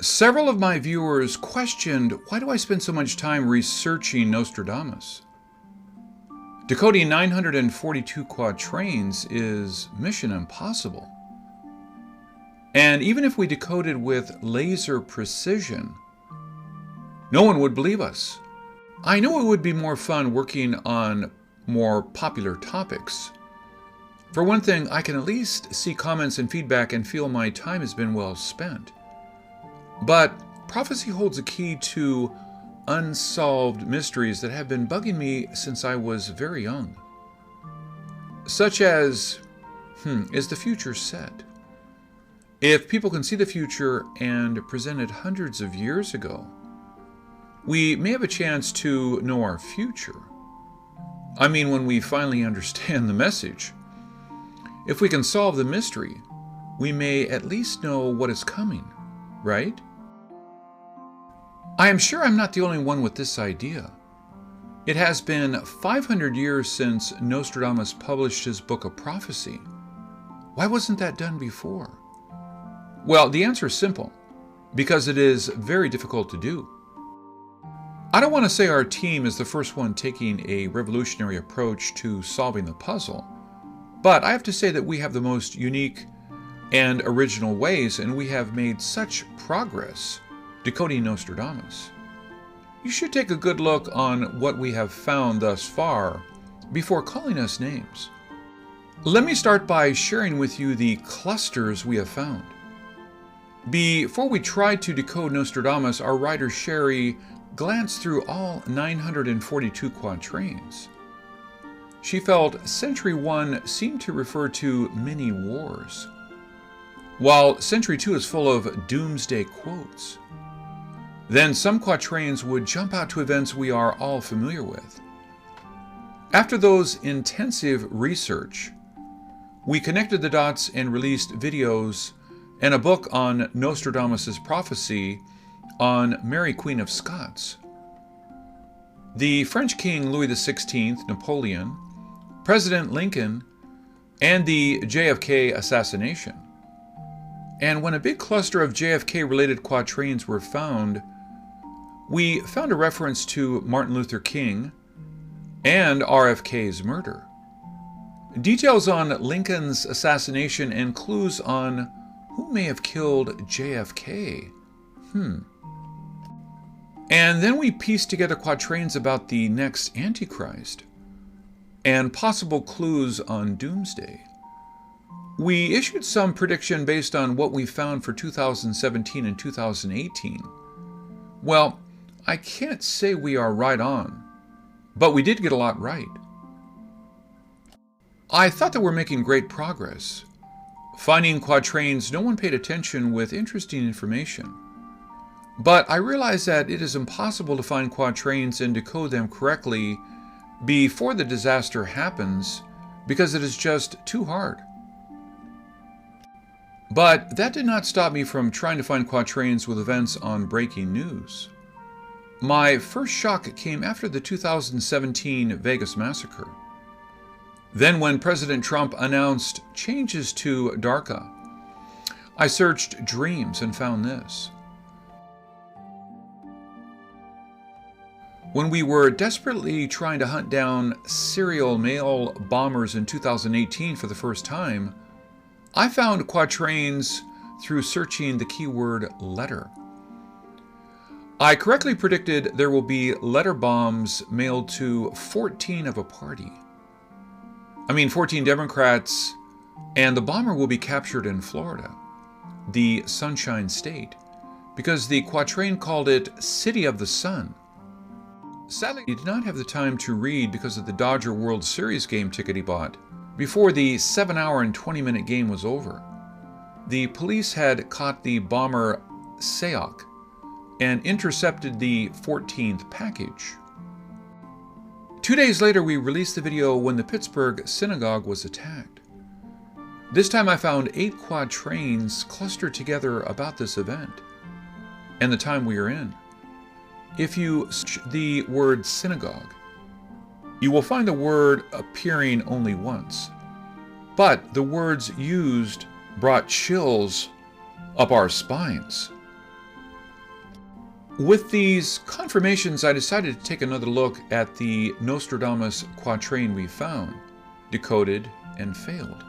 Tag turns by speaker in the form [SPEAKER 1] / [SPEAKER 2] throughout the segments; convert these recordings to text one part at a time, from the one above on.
[SPEAKER 1] Several of my viewers questioned, why do I spend so much time researching Nostradamus? Decoding 942 quatrains is mission impossible. And even if we decoded with laser precision, no one would believe us. I know it would be more fun working on more popular topics. For one thing, I can at least see comments and feedback and feel my time has been well spent. But prophecy holds a key to unsolved mysteries that have been bugging me since I was very young. Such as, is the future set? If people can see the future and present it hundreds of years ago, we may have a chance to know our future. I mean, when we finally understand the message. If we can solve the mystery, we may at least know what is coming, right? I am sure I'm not the only one with this idea. It has been 500 years since Nostradamus published his book of prophecy. Why wasn't that done before? Well, the answer is simple, because it is very difficult to do. I don't want to say our team is the first one taking a revolutionary approach to solving the puzzle, but I have to say that we have the most unique and original ways, and we have made such progress decoding Nostradamus. You should take a good look on what we have found thus far before calling us names. Let me start by sharing with you the clusters we have found. Before we tried to decode Nostradamus, our writer Sherry glanced through all 942 quatrains. She felt Century 1 seemed to refer to many wars, while Century 2 is full of doomsday quotes. Then some quatrains would jump out to events we are all familiar with. After those intensive research, we connected the dots and released videos and a book on Nostradamus' prophecy on Mary Queen of Scots, the French King Louis XVI, Napoleon, President Lincoln, and the JFK assassination. And when a big cluster of JFK-related quatrains were found, we found a reference to Martin Luther King and RFK's murder, details on Lincoln's assassination, and clues on who may have killed JFK. And then we pieced together quatrains about the next Antichrist and possible clues on Doomsday. We issued some prediction based on what we found for 2017 and 2018. Well, I can't say we are right on, but we did get a lot right. I thought that we're making great progress, finding quatrains no one paid attention with interesting information. But I realize that it is impossible to find quatrains and decode them correctly before the disaster happens because it is just too hard. But that did not stop me from trying to find quatrains with events on breaking news. My first shock came after the 2017 Vegas massacre. Then when President Trump announced changes to DACA, I searched dreams and found this. When we were desperately trying to hunt down serial mail bombers in 2018 for the first time, I found quatrains through searching the keyword letter. I correctly predicted there will be letter bombs mailed to 14 of a party. 14 Democrats, and the bomber will be captured in Florida, the Sunshine State, because the quatrain called it City of the Sun. Sadly, he did not have the time to read because of the Dodger World Series game ticket he bought before the 7-hour and 20-minute game was over. The police had caught the bomber Sayok and intercepted the 14th package. 2 days later, we released the video when the Pittsburgh synagogue was attacked. This time I found 8 quatrains clustered together about this event and the time we are in. If you search the word synagogue, you will find the word appearing only once, but the words used brought chills up our spines. With these confirmations, I decided to take another look at the Nostradamus quatrain we found, decoded, and failed.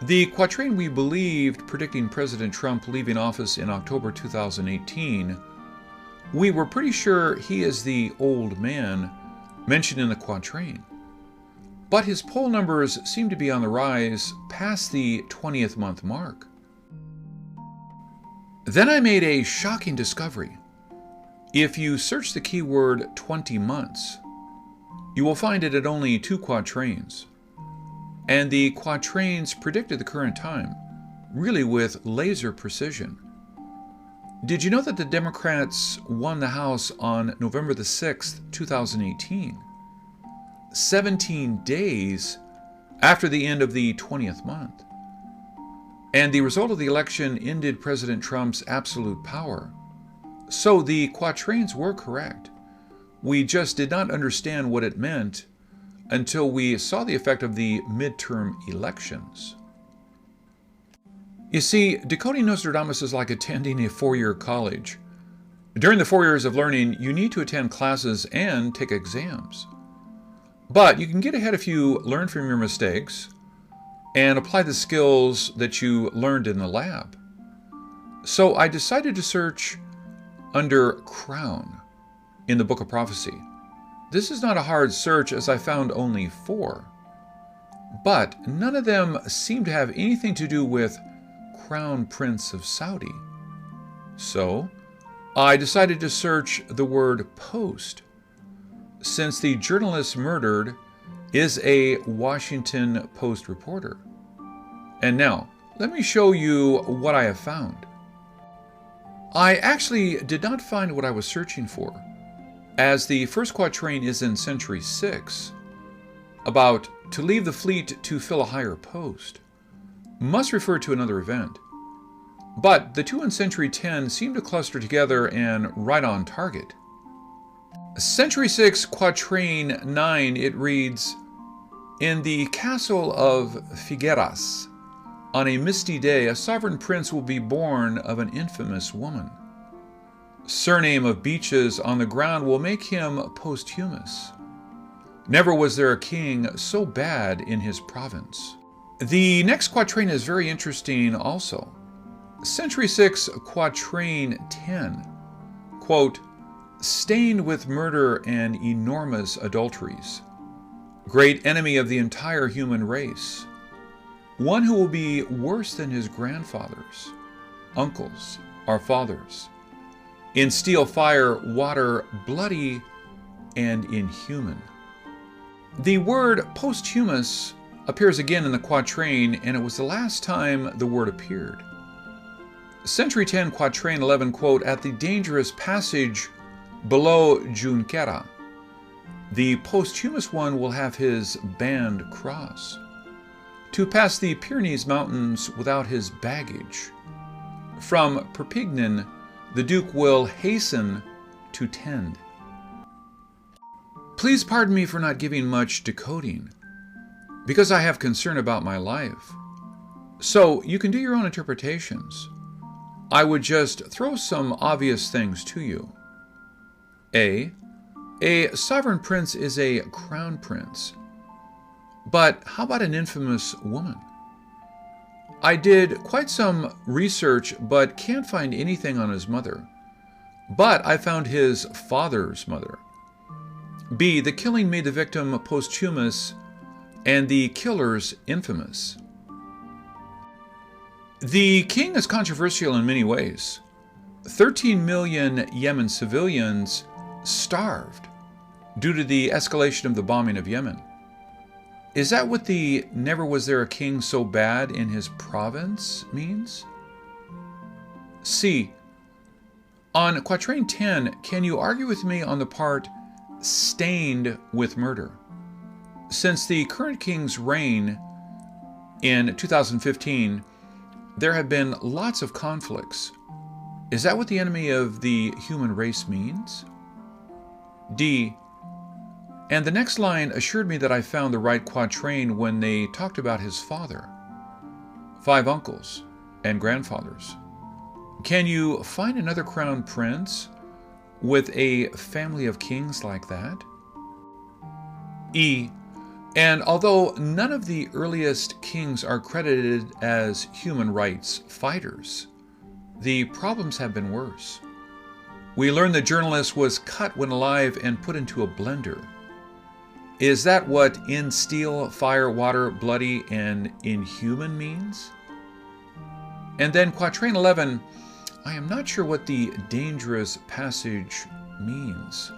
[SPEAKER 1] The quatrain we believed predicting President Trump leaving office in October 2018, we were pretty sure he is the old man mentioned in the quatrain. But his poll numbers seem to be on the rise past the 20th month mark. Then I made a shocking discovery. If you search the keyword 20 months, you will find it at only 2 quatrains. And the quatrains predicted the current time, really with laser precision. Did you know that the Democrats won the House on November the 6th, 2018? 17 days after the end of the 20th month. And the result of the election ended President Trump's absolute power. So the quatrains were correct. We just did not understand what it meant until we saw the effect of the midterm elections. You see, decoding Nostradamus is like attending a 4-year college. During the 4 years of learning, you need to attend classes and take exams. But you can get ahead if you learn from your mistakes and apply the skills that you learned in the lab. So I decided to search under crown in the Book of Prophecy. This is not a hard search, as I found only 4. But none of them seem to have anything to do with Crown Prince of Saudi. So I decided to search the word post, since the journalist murdered is a Washington Post reporter. And now, let me show you what I have found. I actually did not find what I was searching for, as the first quatrain is in century 6, about to leave the fleet to fill a higher post, must refer to another event. But the 2 in century 10 seem to cluster together and right on target. Century 6, quatrain 9, it reads, "In the castle of Figueras, on a misty day, a sovereign prince will be born of an infamous woman. Surname of beaches on the ground will make him posthumous. Never was there a king so bad in his province." The next quatrain is very interesting also. Century 6, quatrain 10, quote, "Stained with murder and enormous adulteries, great enemy of the entire human race, one who will be worse than his grandfathers, uncles, or fathers, in steel fire, water, bloody, and inhuman." The word posthumous appears again in the quatrain, and it was the last time the word appeared. Century 10, quatrain 11, quote, "At the dangerous passage below Junquera, the posthumous one will have his band cross, to pass the Pyrenees mountains without his baggage. From Perpignan, the Duke will hasten to tend." Please pardon me for not giving much decoding, because I have concern about my life. So you can do your own interpretations. I would just throw some obvious things to you. A sovereign prince is a crown prince. But how about an infamous woman? I did quite some research, but can't find anything on his mother. But I found his father's mother. B, the killing made the victim posthumous and the killer's infamous. The king is controversial in many ways. 13 million Yemen civilians starved due to the escalation of the bombing of Yemen. Is that what the "never was there a king so bad in his province" means? C, on quatrain 10, can you argue with me on the part "stained with murder"? Since the current king's reign in 2015, there have been lots of conflicts. Is that what the enemy of the human race means? D, and the next line assured me that I found the right quatrain when they talked about his father, 5 uncles, and grandfathers. Can you find another crown prince with a family of kings like that? E. And although none of the earliest kings are credited as human rights fighters, the problems have been worse. We learn the journalist was cut when alive and put into a blender. Is that what in steel, fire, water, bloody, and inhuman means? And then Quatrain 11, I am not sure what the dangerous passage means,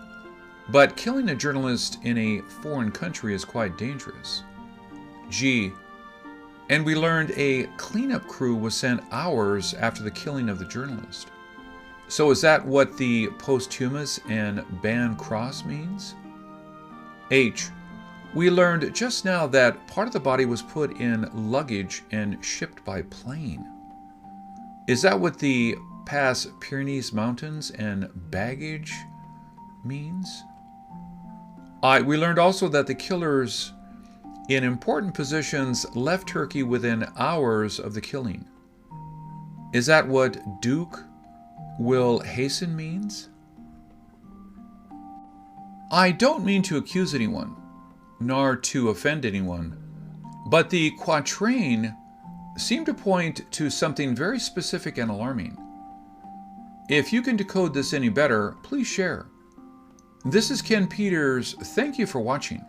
[SPEAKER 1] but killing a journalist in a foreign country is quite dangerous. G. And we learned a cleanup crew was sent hours after the killing of the journalist. So is that what the posthumous and ban cross means? H. We learned just now that part of the body was put in luggage and shipped by plane. Is that what the pass Pyrenees Mountains and baggage means? We learned also that the killers in important positions left Turkey within hours of the killing. Is that what Duke will hasten means? I don't mean to accuse anyone, nor to offend anyone, but the quatrain seemed to point to something very specific and alarming. If you can decode this any better, please share. This is Ken Peters. Thank you for watching.